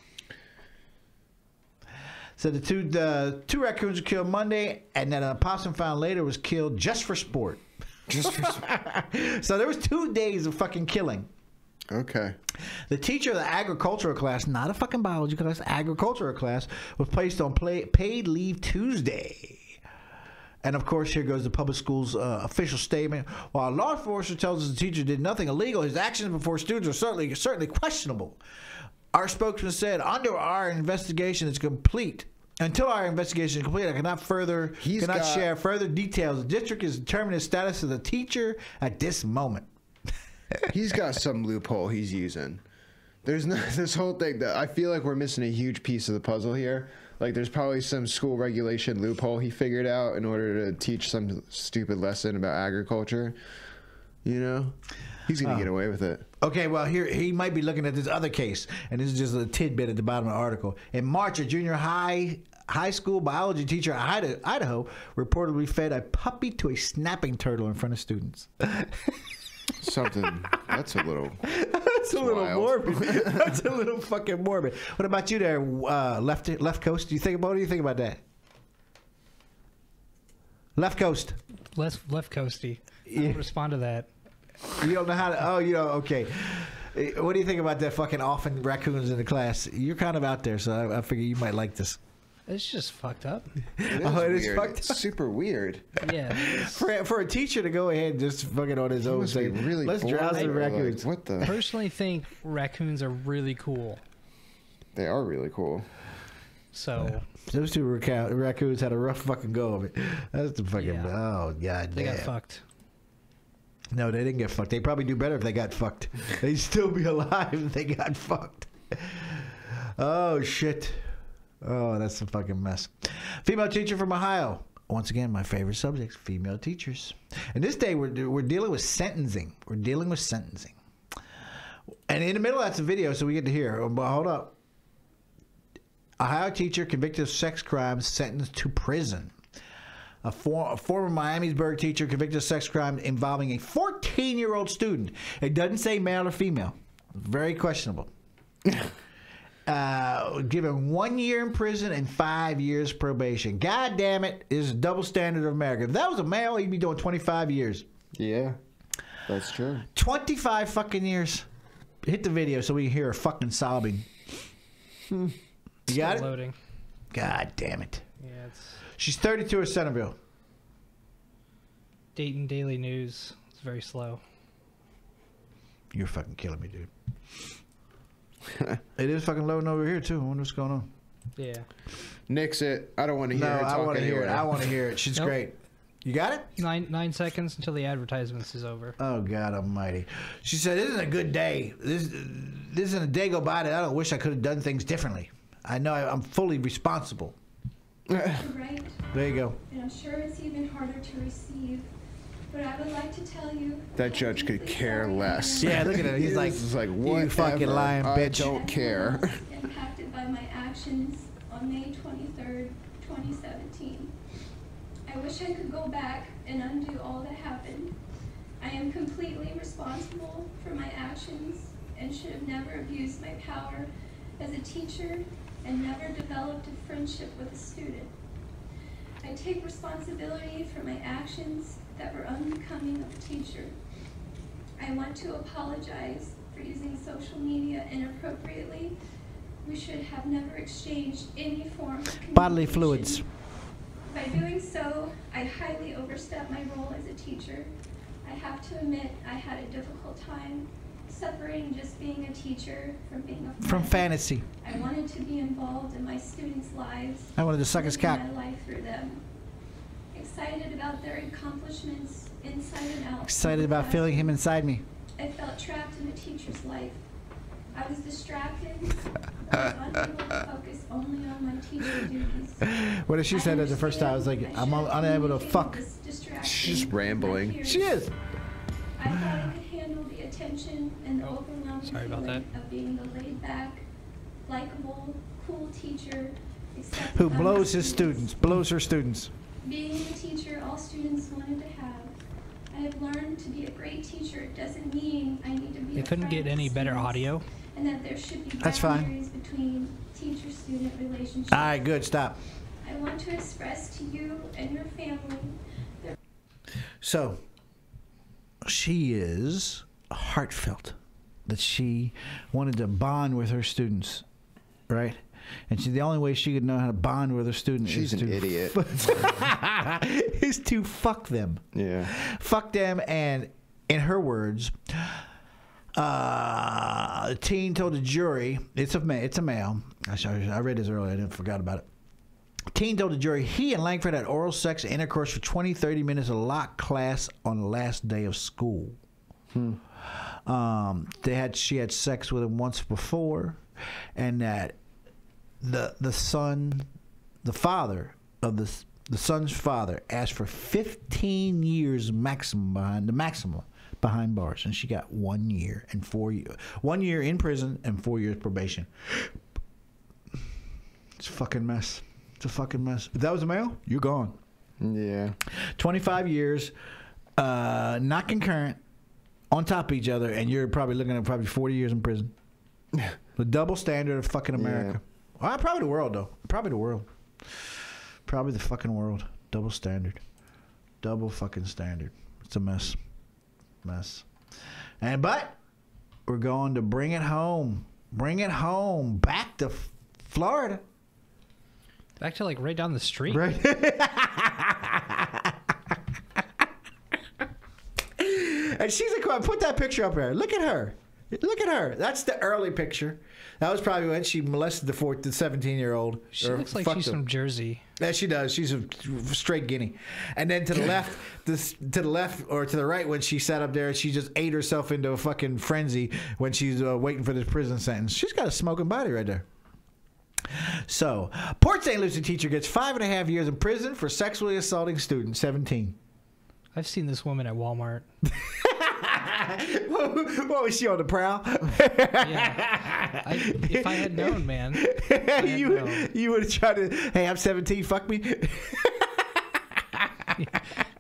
So the two raccoons were killed Monday, and then an opossum found later was killed just for sport. So there was 2 days of fucking killing. Okay. The teacher of the agricultural class, not a fucking biology class, agricultural class, was placed on paid leave Tuesday. And of course, here goes the public school's official statement. While law enforcement tells us the teacher did nothing illegal, his actions before students are certainly questionable. Our spokesman said, until our investigation is complete, I cannot share further details. The district is determining the status of the teacher at this moment. He's got some loophole he's using. There's no, this whole thing that I feel like we're missing a huge piece of the puzzle here. Like there's probably some school regulation loophole he figured out in order to teach some stupid lesson about agriculture. You know? He's going to get away with it. Okay, well, here he might be looking at this other case, and this is just a tidbit at the bottom of the article. In March, a junior high school biology teacher in Idaho reportedly fed a puppy to a snapping turtle in front of students. That's a little morbid. That's a little fucking morbid. What about you there, left coast? What do you think about that? Left coast. Left coasty. I don't respond to that. You don't know how to. Oh, okay. What do you think about that fucking offing raccoons in the class? You're kind of out there, so I figure you might like this. It's just fucked up. It is fucked up. It's super weird. Yeah. For a teacher to go ahead and just fucking on his own and say, really let's drown some raccoons. Like, what the? I personally think raccoons are really cool. They are really cool. So those 2 raccoons had a rough fucking go of it. That's the fucking oh god. They got fucked. No, they didn't get fucked. They'd probably do better if they got fucked. They'd still be alive if they got fucked. Oh shit. Oh, that's a fucking mess. Female teacher from Ohio. Once again, my favorite subject, female teachers. And this day, we're dealing with sentencing. We're dealing with sentencing. And in the middle, that's a video, so we get to hear. But hold up. Ohio teacher convicted of sex crimes sentenced to prison. A former Miamisburg teacher convicted of sex crime involving a 14-year-old student. It doesn't say male or female. Very questionable. Given 1 year in prison and 5 years probation. God damn it, is a double standard of America. If that was a male, he'd be doing 25 years. Yeah, that's true. 25 fucking years. Hit the video so we can hear her fucking sobbing. You got it? Loading. God damn it. Yeah, it's She's 32 at Centerville. Dayton Daily News. It's very slow. You're fucking killing me, dude. It is fucking loading over here too. I wonder what's going on. Yeah. Nix it. I don't want to hear No, it. I want to hear it. anyway. I want to hear it. She's Nope. great. You got it? 9 seconds until the advertisements is over. Oh God Almighty! She said, "This isn't a good day. This isn't a day go by that I don't wish I could have done things differently. I know I'm fully responsible." Right? There you go. And I'm sure it's even harder to receive. But I would like to tell you That judge could care less. Yeah, look at him. He's like, He's like, "You fucking whatever. lying I bitch." don't care. impacted by my actions on May 23rd, 2017. I wish I could go back and undo all that happened. I am completely responsible for my actions and should have never abused my power as a teacher and never developed a friendship with a student. I take responsibility for my actions that were unbecoming of a teacher. I want to apologize for using social media inappropriately. We should have never exchanged any form of Bodily communication. fluids. By doing so, I highly overstepped my role as a teacher. I have to admit I had a difficult time separating just being a teacher from being a friend. From fantasy. I wanted to be involved in my students' lives. I wanted to suck his living cock. my life through them. Excited about their accomplishments inside and out. Excited about feeling him inside me. I felt trapped in a teacher's life. I was distracted. I was unable to focus only on my teaching duties. What if she said that the first time? I was like, I'm unable to fuck. She's just rambling. She is. I thought I could handle the attention and the overwhelming sorry about feeling of being the laid-back, likable, cool teacher. accepted Who by blows my his students, blows her students. Being the teacher all students wanted to have. I have learned to be a great teacher doesn't mean I need to be They a couldn't friend get with any better students, audio. and that there should be That's fine. boundaries between teacher-student relationships. All right, good. Stop. I want to express to you and your family the So, she is heartfelt that she wanted to bond with her students, right? And the only way she could know how to bond with her students She's is an to idiot. is to fuck them. Yeah. Fuck them, and in her words, the teen told the jury, it's a male. I read this earlier. I didn't forgot about it. Teen told the jury he and Langford had oral sex and intercourse for 20, 30 minutes of locked class on the last day of school. She had sex with him once before, and that the son's father asked for 15 years maximum behind bars, and she got 1 year and 4 years, 1 year in prison and 4 years probation. It's a fucking mess. It's a fucking mess. If that was a male, you're gone. Yeah. 25 years, not concurrent, on top of each other, and you're probably looking at 40 years in prison. The double standard of fucking America. Well, probably the world, though. Probably the world. Probably the fucking world. Double standard. Double fucking standard. It's a mess. But we're going to bring it home. Bring it home. Back to Florida. Back to like right down the street. Right. And she's like, put that picture up there. Look at her. Look at her. That's the early picture. That was probably when she molested the 17-year-old. She looks like she's from Jersey. Yeah, she does. She's a straight guinea. And then to the left, to the left or to the right, when she sat up there, she just ate herself into a fucking frenzy when she's waiting for this prison sentence. She's got a smoking body right there. So, Port St. Lucie teacher gets 5.5 years in prison for sexually assaulting student, 17. I've seen this woman at Walmart. What was she on the prowl? Yeah. If I had known, man. You would have tried to, hey, I'm 17, fuck me.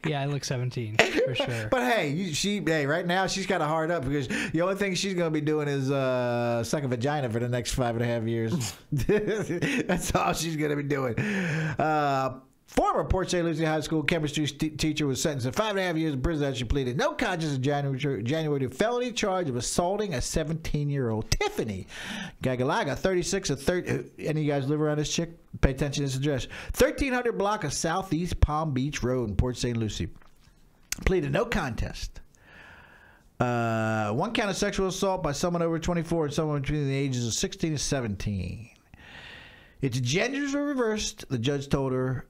Yeah, I look 17 for sure. But hey, right now she's got a hard up because the only thing she's going to be doing is suck a vagina for the next 5.5 years. That's all she's going to be doing. Former Port St. Lucie High School chemistry teacher was sentenced to 5.5 years in prison after she pleaded no contest in January to felony charge of assaulting a 17-year-old Tiffany Gagalaga, 36 or 30. Any of you guys live around this chick? Pay attention to this address. 1300 block of Southeast Palm Beach Road in Port St. Lucie. Pleaded no contest. One count of sexual assault by someone over 24 and someone between the ages of 16 and 17. Its genders were reversed. The judge told her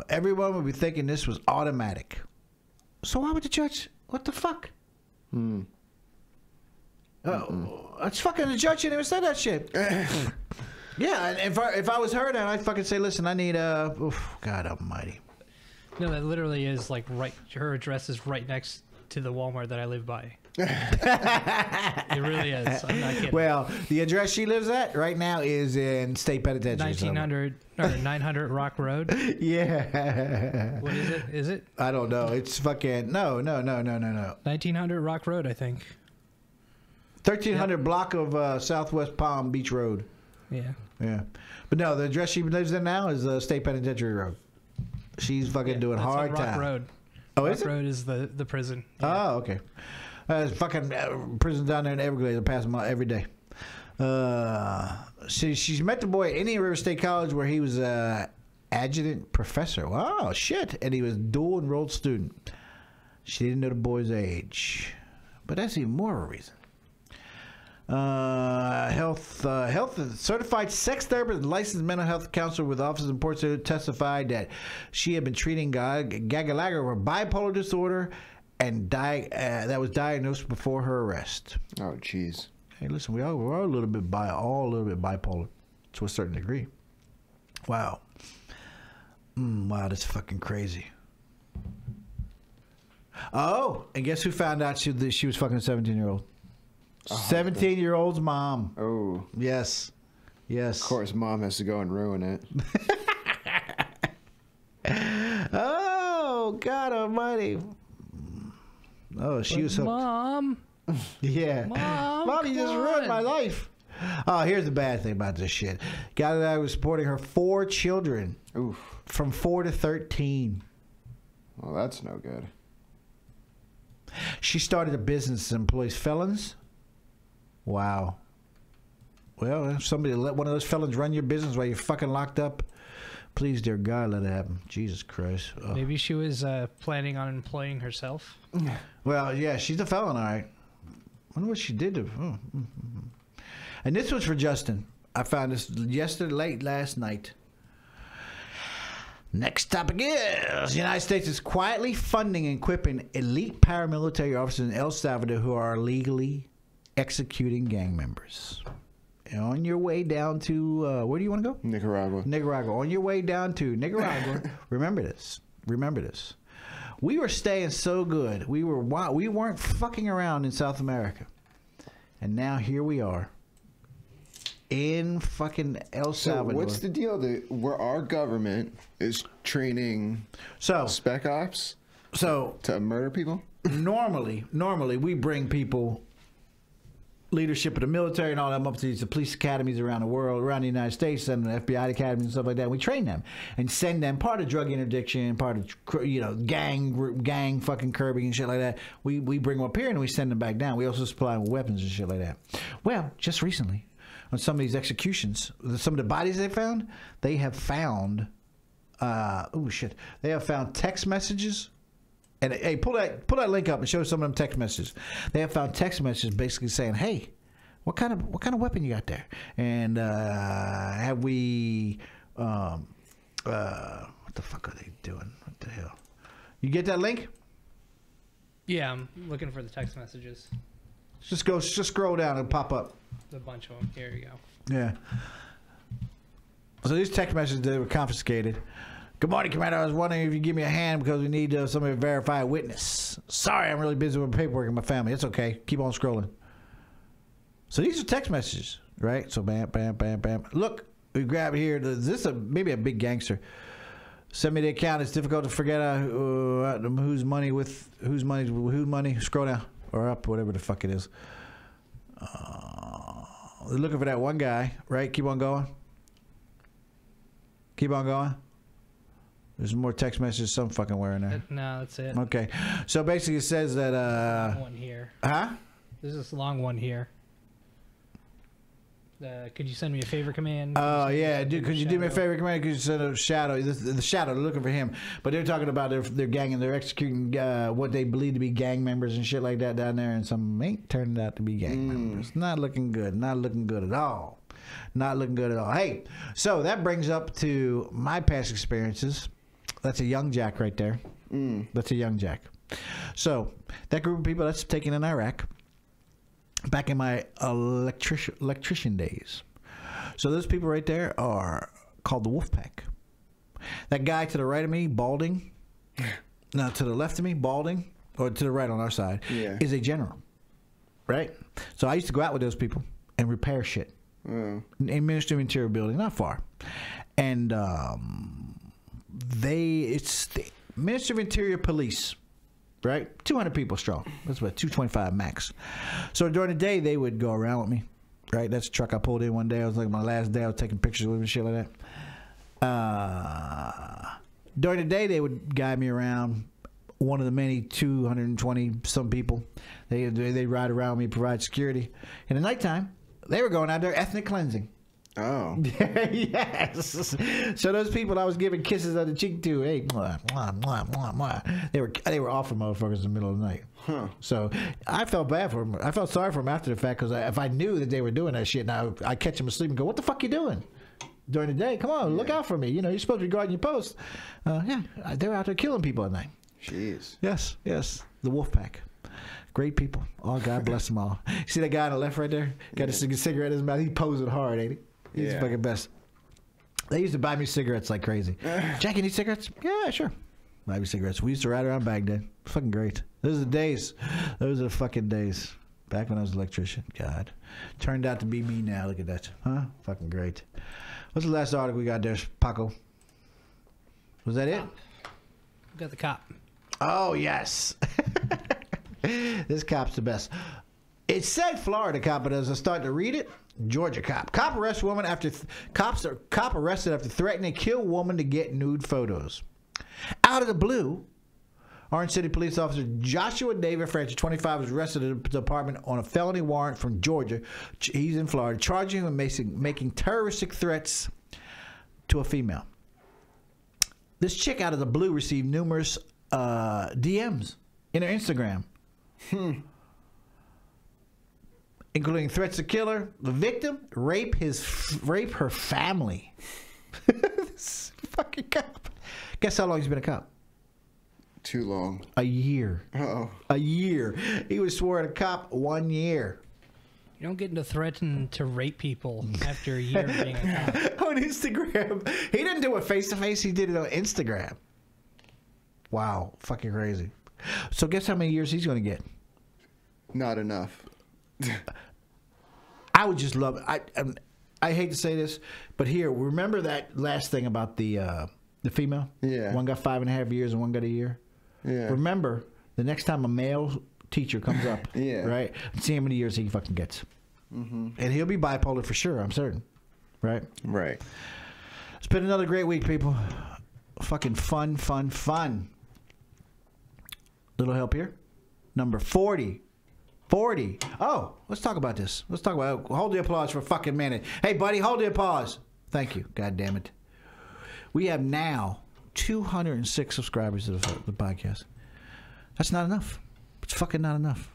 everyone would be thinking this was automatic. So why would the judge? What the fuck? That's fucking the judge didn't even say that shit. Yeah, and if I was her, then I'd fucking say, listen, I need God almighty. No, that literally is like right. Her address is right next to the Walmart that I live by. It really is. I'm not kidding. Well, the address she lives at right now is in State Penitentiary. 900 Rock Road. Yeah. What is it? Is it? I don't know. It's fucking no. 1900 Rock Road, I think. 1300 block of Southwest Palm Beach Road. Yeah. Yeah. But no, the address she lives in now is State Penitentiary Road. She's fucking doing that's hard on Rock time. Road. Oh, Rock is it? Road is the prison. Yeah. Oh, okay. Fucking prison down there in Everglades. I pass them out every day. She's met the boy at Indian River State College where he was adjutant professor. Wow, shit. And he was dual enrolled student. She didn't know the boy's age. But that's even more of a reason. Health certified sex therapist and licensed mental health counselor with offices in Port St. testified that she had been treating Gagalaga for bipolar disorder and that was diagnosed before her arrest. Oh, jeez. Hey, listen, we're all a little bit bipolar to a certain degree. Wow. Wow, that's fucking crazy. Oh, and guess who found out she was fucking a 17-year-old? 17-year-old's mom. Oh. Yes. Yes. Of course, mom has to go and ruin it. Oh, God almighty. Oh, she was hooked. Mom. Yeah. Mom, you just ruined my life. Oh, here's the bad thing about this shit. Guy that was supporting her 4 children. Oof. From 4 to 13. Well, that's no good. She started a business that employs felons. Wow. Well, if somebody let one of those felons run your business while you're fucking locked up, please, dear God, let it happen. Jesus Christ. Oh. Maybe she was planning on employing herself. Well, yeah, she's a felon, all right. I wonder what she did to. And this was for Justin. I found this late last night. Next topic is the United States is quietly funding and equipping elite paramilitary officers in El Salvador who are legally executing gang members. And on your way down to where do you want to go? Nicaragua. On your way down to Nicaragua, remember this. We were staying so good. We weren't fucking around in South America, and now here we are in fucking El Salvador. So what's the deal? Where our government is training spec ops to murder people? Normally we bring people, leadership of the military and all them up to these police academies around the world, around the United States, and the FBI academies and stuff like that. We train them and send them part of drug interdiction, part of gang fucking curbing and shit like that. We bring them up here and we send them back down. We also supply them with weapons and shit like that. Well, just recently, on some of these executions, some of the bodies they have found they have found text messages. And hey, pull that link up and show some of them text messages. They have found text messages basically saying, "Hey, what kind of weapon you got there?" And have we what the fuck are they doing? What the hell? You get that link? Yeah, I'm looking for the text messages. Just scroll down and pop up. A bunch of them. Here you go. Yeah. So these text messages, they were confiscated. Good morning, Commander. I was wondering if you give me a hand because we need somebody to verify a witness. Sorry, I'm really busy with paperwork in my family. It's okay. Keep on scrolling. So these are text messages, right? So bam, bam, bam, bam. Look, we grab here. This is maybe a big gangster. Send me the account. It's difficult to forget whose money. Scroll down or up, whatever the fuck it is. They're looking for that one guy, right? Keep on going. Keep on going. There's more text messages some fucking where in there. No, that's it. Okay. So basically it says that one here. Huh? There's this long one here. Could you send me a favor command? Oh yeah, dude. Could you do me a favor, command? Could you send a shadow? The shadow. They're looking for him, but they're talking about their gang and they're executing what they believe to be gang members and shit like that down there, and some ain't turned out to be gang members. Not looking good. Not looking good at all. Not looking good at all. Hey, so that brings up to my past experiences. That's a young Jack right there. That's a young Jack. So that group of people that's taken in Iraq. Back in my electrician days. So those people right there are called the Wolf Pack. That guy to the right of me, balding. No, to the left of me, balding. Or to the right on our side. Yeah. Is a general. Right? So I used to go out with those people and repair shit. In Ministry of Interior building, not far. And it's the Ministry of Interior Police. Right? 200 people strong. That's about 225 max. So during the day, they would go around with me. Right? That's the truck I pulled in one day. I was like, my last day, I was taking pictures with them and shit like that. During the day, they would guide me around. One of the many 220 some people. They ride around me, provide security. In the nighttime, they were going out there ethnic cleansing. Oh. Yes. So those people I was giving kisses on the cheek to, hey, mwah, mwah, mwah, mwah, mwah. They were awful motherfuckers in the middle of the night. Huh. So I felt bad for them. I felt sorry for them after the fact because if I knew that they were doing that shit, now I catch them asleep and go, "What the fuck you doing?" During the day, come on, look out for me. You know, you're supposed to be guarding your post. They're out there killing people at night. Jeez. Yes. The Wolf Pack. Great people. Oh, God bless them all. You see that guy on the left right there? Got a cigarette in his mouth. He posing hard, ain't he? He's the fucking best. They used to buy me cigarettes like crazy. Jack, you need cigarettes? Yeah, sure. Buy me cigarettes. We used to ride around Baghdad. Fucking great. Those are the days. Those are the fucking days. Back when I was an electrician. God. Turned out to be me now. Look at that. Huh? Fucking great. What's the last article we got there, Paco? Was that it? We got the cop. Oh, yes. This cop's the best. It said Florida cop, but as I start to read it, Georgia cop. Cop arrests woman after cop arrested after threatening to kill woman to get nude photos. Out of the blue, Orange City police officer Joshua David Francis, 25, was arrested at the department on a felony warrant from Georgia. He's in Florida, charging him with making terroristic threats to a female. This chick out of the blue received numerous DMs in her Instagram. Including threats to kill her, the victim, rape her family. This fucking cop. Guess how long he's been a cop? Too long. A year. Uh-oh. A year. He was sworn a cop 1 year. You don't get to threaten to rape people after a year of being a cop. On Instagram. He didn't do it face-to-face. He did it on Instagram. Wow. Fucking crazy. So guess how many years he's going to get? Not enough. I would just love it. I hate to say this, but here, remember that last thing about the female? Yeah. One got 5.5 years and one got a year. Yeah. Remember, the next time a male teacher comes up, right? See how many years he fucking gets. And he'll be bipolar for sure, I'm certain. Right? Right. It's been another great week, people. Fucking fun. Little help here. Number 40. Oh, let's talk about this. Hold the applause for a fucking minute. Hey, buddy, hold the applause. Thank you. God damn it. We have now 206 subscribers to the podcast. That's not enough. It's fucking not enough.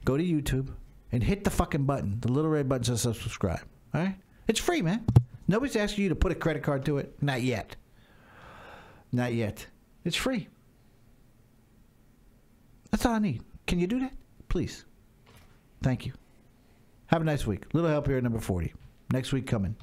Go to YouTube and hit the fucking button. The little red button says subscribe. All right? It's free, man. Nobody's asking you to put a credit card to it. Not yet. It's free. That's all I need. Can you do that? Please. Thank you. Have a nice week. Little help here at number 40. Next week coming.